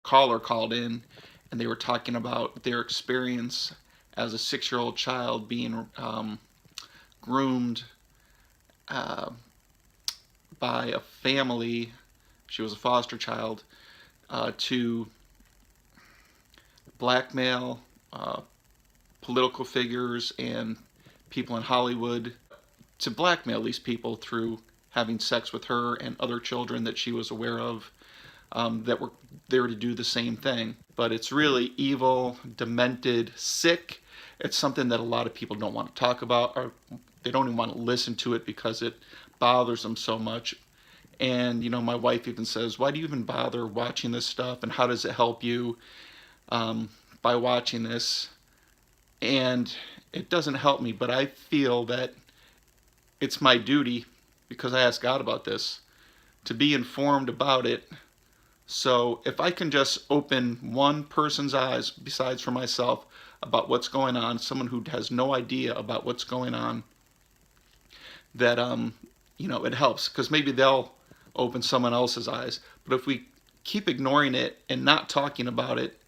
caller called in, and they were talking about their experience as a 6-year-old child being groomed uh, by a family. She was a foster child, to blackmail political figures and people in Hollywood, to blackmail these people through having sex with her and other children that she was aware of, that were there to do the same thing. But it's really evil, demented, sick. It's something that a lot of people don't want to talk about, or they don't even want to listen to it because it bothers them so much. And, my wife even says, why do you even bother watching this stuff? And how does it help you by watching this? And it doesn't help me, but I feel that it's my duty, because I asked God about this, to be informed about it. So if I can just open one person's eyes, besides for myself, about what's going on, someone who has no idea about what's going on, that it helps, because maybe they'll open someone else's eyes. But if we keep ignoring it and not talking about it,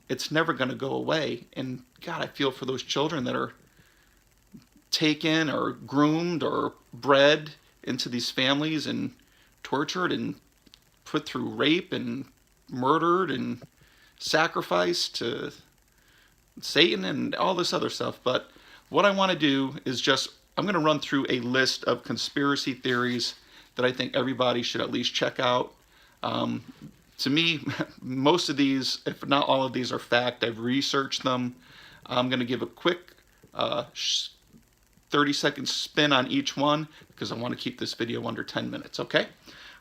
it's never going to go away. And God, I feel for those children that are taken or groomed or bred into these families and tortured and put through rape and murdered and sacrificed to Satan and all this other stuff. But what I want to do is I'm going to run through a list of conspiracy theories that I think everybody should at least check out. To me, most of these, if not all of these, are fact. I've researched them. I'm going to give a quick 30-second spin on each one, because I want to keep this video under 10 minutes, okay?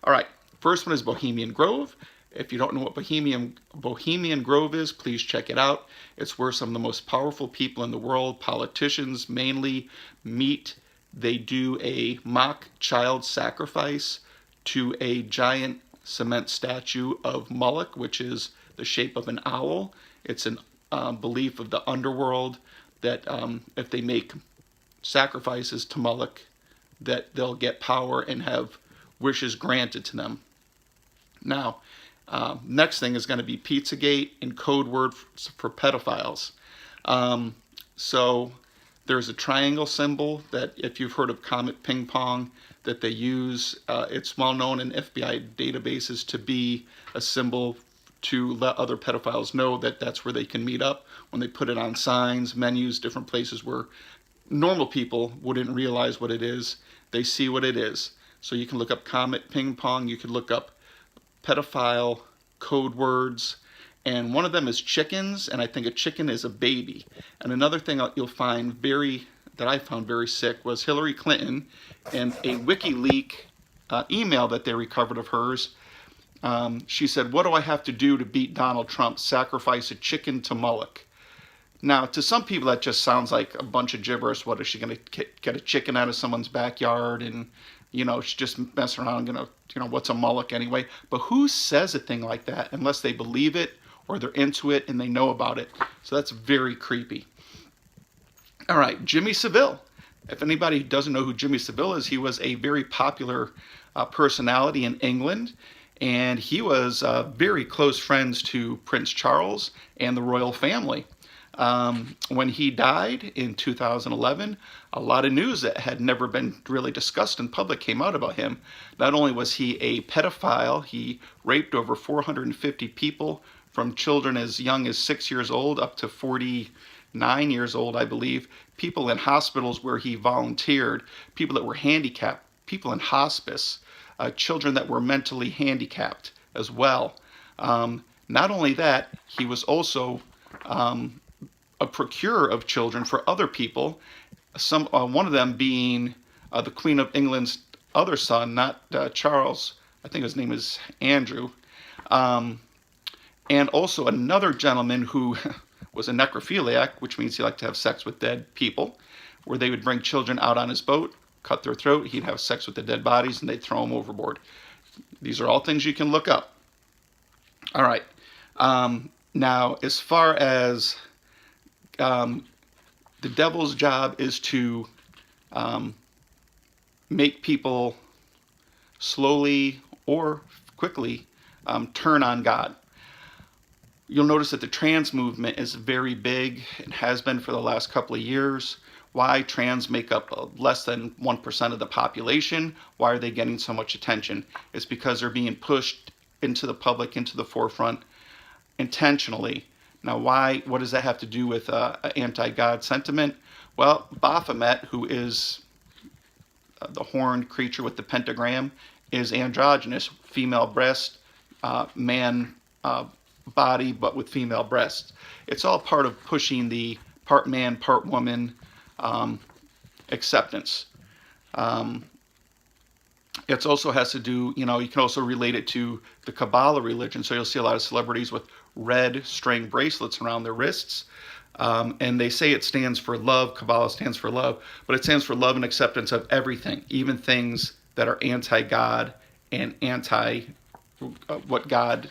All right, first one is Bohemian Grove. If you don't know what Bohemian Grove is, please check it out. It's where some of the most powerful people in the world, politicians mainly, meet. They do a mock child sacrifice to a giant cement statue of Moloch, which is the shape of an owl. It's a belief of the underworld that if they make sacrifices to Moloch, that they'll get power and have wishes granted to them. Now, next thing is going to be Pizzagate and code word for pedophiles. So there's a triangle symbol that, if you've heard of Comet Ping Pong, that they use. It's well known in FBI databases to be a symbol to let other pedophiles know that that's where they can meet up. When they put it on signs, menus, different places where normal people wouldn't realize what it is, they see what it is. So you can look up Comet Ping Pong, you can look up pedophile code words, and one of them is chickens, and I think a chicken is a baby. And another thing you'll find that I found very sick was Hillary Clinton and a WikiLeaks email that they recovered of hers. She said, "What do I have to do to beat Donald Trump? Sacrifice a chicken to Moloch." Now, to some people, that just sounds like a bunch of gibberish. What, is she going to get a chicken out of someone's backyard and, she's just messing around, what's a Moloch anyway? But who says a thing like that unless they believe it or they're into it and they know about it? So that's very creepy. All right, Jimmy Savile. If anybody doesn't know who Jimmy Savile is, he was a very popular personality in England, and he was very close friends to Prince Charles and the royal family. When he died in 2011, a lot of news that had never been really discussed in public came out about him. Not only was he a pedophile, he raped over 450 people, from children as young as 6 years old up to 49 years old, I believe. People in hospitals where he volunteered, people that were handicapped, people in hospice, children that were mentally handicapped as well. Not only that, he was also a procurer of children for other people. One of them being the Queen of England's other son, not Charles. I think his name is Andrew. And also another gentleman who was a necrophiliac, which means he liked to have sex with dead people, where they would bring children out on his boat, cut their throat, he'd have sex with the dead bodies, and they'd throw them overboard. These are all things you can look up. All right. Now, as far as the devil's job is to make people slowly or quickly turn on God. You'll notice that the trans movement is very big and has been for the last couple of years. Why? Trans make up less than 1% of the population. Why are they getting so much attention? It's because they're being pushed into the public, into the forefront intentionally. Now, why? What does that have to do with anti-God sentiment? Well, Baphomet, who is the horned creature with the pentagram, is androgynous, female breast, man body, but with female breasts. It's all part of pushing the part man, part woman acceptance. It also has to do, you can also relate it to the Kabbalah religion. So you'll see a lot of celebrities with red string bracelets around their wrists. And they say it stands for love. Kabbalah stands for love, but it stands for love and acceptance of everything, even things that are anti-God and anti what God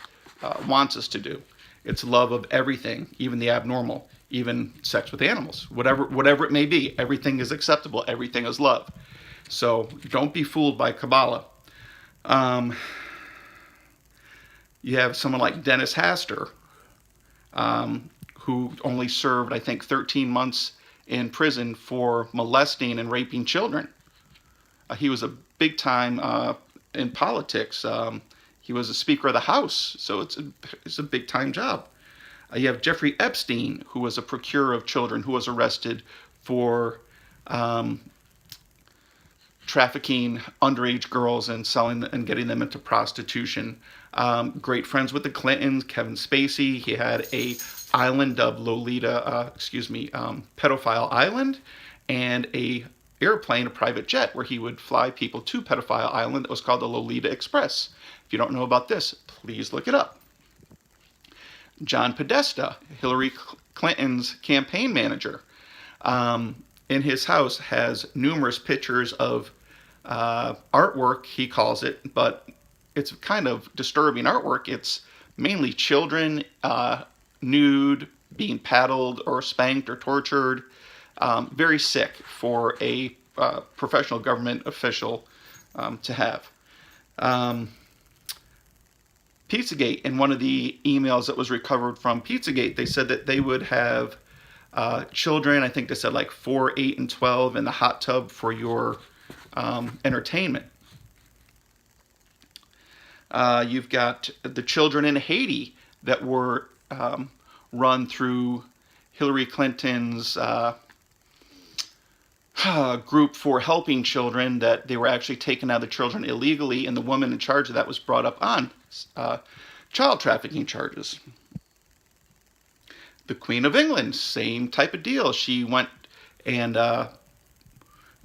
wants us to do. It's love of everything, even the abnormal, even sex with animals, whatever it may be. Everything is acceptable. Everything is love. So don't be fooled by Kabbalah. You have someone like Dennis Hastert, who only served, I think, 13 months in prison for molesting and raping children. He was a big time in politics. He was a Speaker of the House, so it's a big time job. You have Jeffrey Epstein, who was a procurer of children, who was arrested for trafficking underage girls and selling and getting them into prostitution. Great friends with the Clintons. Kevin Spacey, he had a island dubbed Lolita, Pedophile Island, and a airplane, a private jet, where he would fly people to Pedophile Island that was called the Lolita Express. If you don't know about this, please look it up. John Podesta, Hillary Clinton's campaign manager, in his house has numerous pictures of artwork, he calls it, but it's kind of disturbing artwork. It's mainly children, nude, being paddled or spanked or tortured. Very sick for a professional government official to have. Pizzagate, in one of the emails that was recovered from Pizzagate, they said that they would have children, I think they said like 4, 8, and 12 in the hot tub for your entertainment. You've got the children in Haiti that were run through Hillary Clinton's group for helping children, that they were actually taking out the children illegally, and the woman in charge of that was brought up on child trafficking charges. The Queen of England, same type of deal. She went and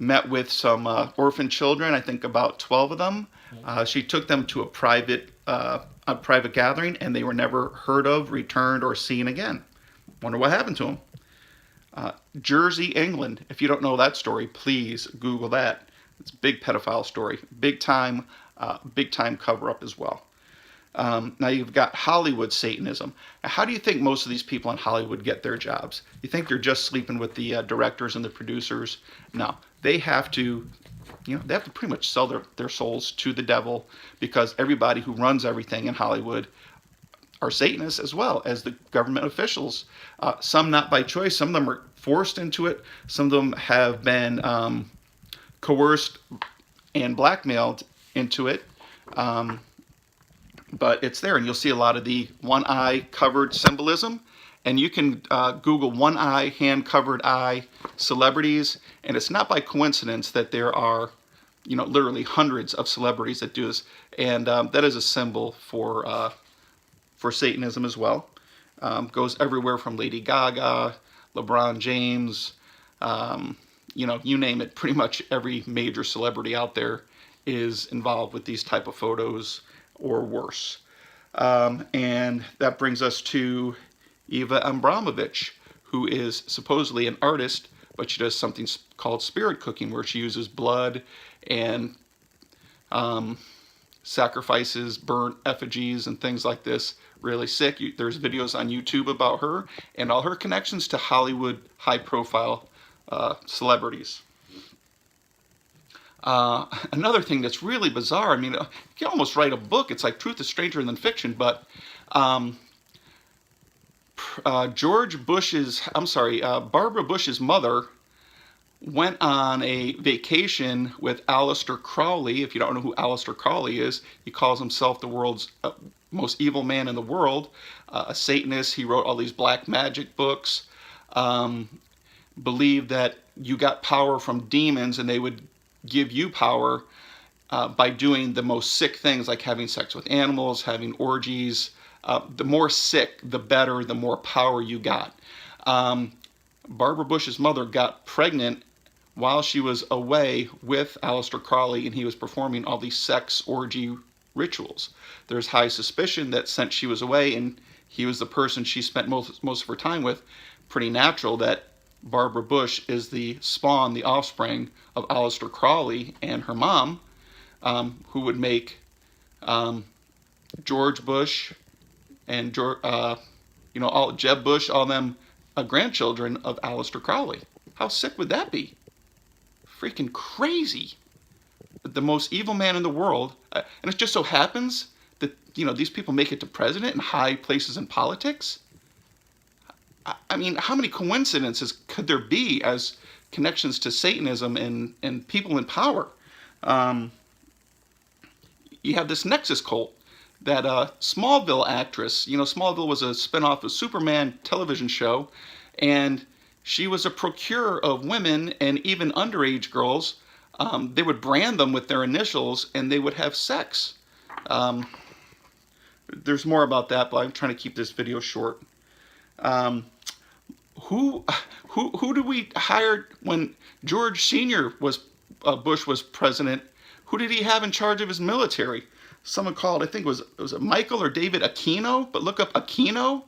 met with some orphan children, I think about 12 of them. She took them to a private gathering, and they were never heard of, returned, or seen again. Wonder what happened to them. Jersey, England. If you don't know that story, please Google that. It's a big pedophile story. Big time cover-up as well. Now you've got Hollywood Satanism. How do you think most of these people in Hollywood get their jobs? You think they're just sleeping with the directors and the producers? No, they have to, they have to pretty much sell their souls to the devil, because everybody who runs everything in Hollywood are Satanists as well as the government officials. Some not by choice. Some of them are forced into it. Some of them have been coerced and blackmailed into it. But it's there, and you'll see a lot of the one eye covered symbolism. And you can Google one eye, hand covered eye celebrities, and it's not by coincidence that there are, literally hundreds of celebrities that do this. And that is a symbol for Satanism as well. Goes everywhere from Lady Gaga, LeBron James, you name it. Pretty much every major celebrity out there is involved with these type of photos or worse. And that brings us to Eva Abramovich, who is supposedly an artist, but she does something called spirit cooking, where she uses blood and sacrifices burnt effigies and things like this. Really sick. There's videos on YouTube about her and all her connections to Hollywood high-profile celebrities. Another thing that's really bizarre, you can almost write a book. It's like truth is stranger than fiction, but Barbara Bush's mother went on a vacation with Aleister Crowley. If you don't know who Aleister Crowley is, he calls himself the world's most evil man in the world, a Satanist. He wrote all these black magic books, believed that you got power from demons and they would give you power by doing the most sick things, like having sex with animals, having orgies. The more sick, the better, the more power you got. Barbara Bush's mother got pregnant while she was away with Aleister Crowley, and he was performing all these sex orgy rituals. There's high suspicion that since she was away and he was the person she spent most of her time with, pretty natural that Barbara Bush is the spawn, the offspring of Aleister Crowley and her mom, who would make George Bush and all Jeb Bush, all them grandchildren of Aleister Crowley. How sick would that be? Freaking crazy. The most evil man in the world, and it just so happens that these people make it to president and high places in politics. I mean, how many coincidences could there be as connections to Satanism and people in power? You have this Nexus cult, that Smallville actress. Smallville was a spinoff of Superman television show, and she was a procurer of women and even underage girls. They would brand them with their initials, and they would have sex. There's more about that, but I'm trying to keep this video short. Who did we hire when George Sr. Bush was president? Who did he have in charge of his military? Someone called, I think was it Michael or David Aquino? But look up Aquino,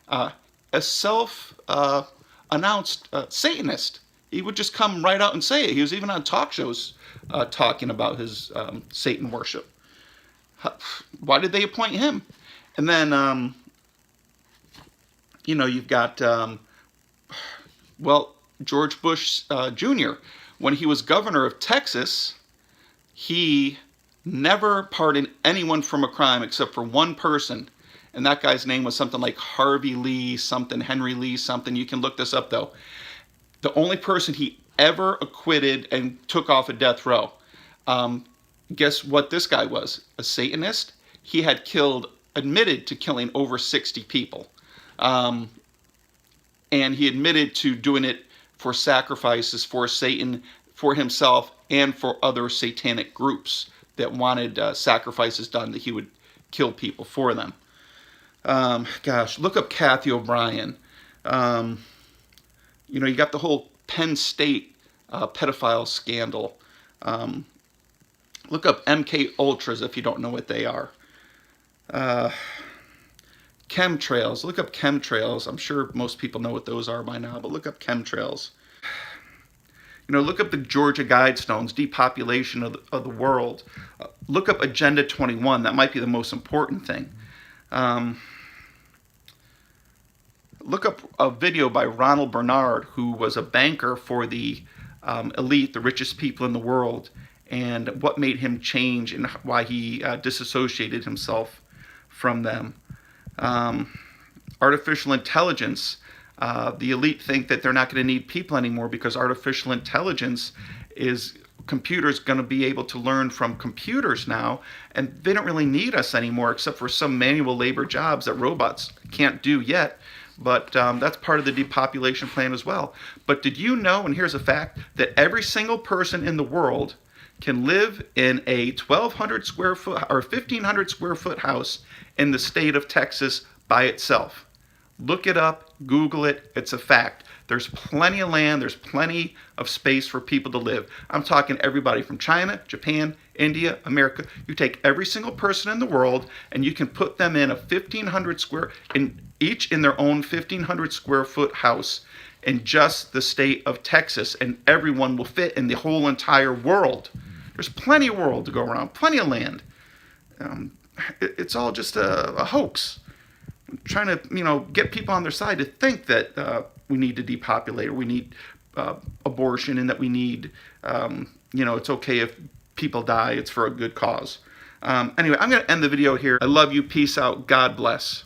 a self-announced Satanist. He would just come right out and say it. He was even on talk shows talking about his Satan worship. Why did they appoint him? And then, you've got, George Bush Jr. When he was governor of Texas, he never pardoned anyone from a crime except for one person. And that guy's name was something like Harvey Lee, something, Henry Lee, something. You can look this up, though. The only person he ever acquitted and took off a death row. Guess what this guy was? A Satanist. He had admitted to killing over 60 people. And he admitted to doing it for sacrifices for Satan, for himself, and for other satanic groups that wanted sacrifices done, that he would kill people for them. Look up Kathy O'Brien. You got the whole Penn State pedophile scandal. Look up MK Ultras if you don't know what they are. Chemtrails. Look up chemtrails. I'm sure most people know what those are by now, but look up chemtrails. Look up the Georgia Guidestones, depopulation of the world. Look up Agenda 21. That might be the most important thing. Look up a video by Ronald Bernard, who was a banker for the elite, the richest people in the world, and what made him change and why he disassociated himself from them. Artificial intelligence. The elite think that they're not going to need people anymore because artificial intelligence is computers going to be able to learn from computers now, and they don't really need us anymore except for some manual labor jobs that robots can't do yet. But that's part of the depopulation plan as well. But did you know, and here's a fact, that every single person in the world can live in a 1,200 square foot or 1,500 square foot house in the state of Texas by itself? Look it up, Google it, it's a fact. There's plenty of land, there's plenty of space for people to live. I'm talking everybody from China, Japan, India, America. You take every single person in the world and you can put them in a 1,500 square, each in their own 1,500 square foot house in just the state of Texas, and everyone will fit in the whole entire world. There's plenty of world to go around, plenty of land. It's all just a hoax. Trying to, get people on their side to think that we need to depopulate, or we need abortion, and that we need, it's okay if people die, it's for a good cause. Anyway, I'm going to end the video here. I love you. Peace out. God bless.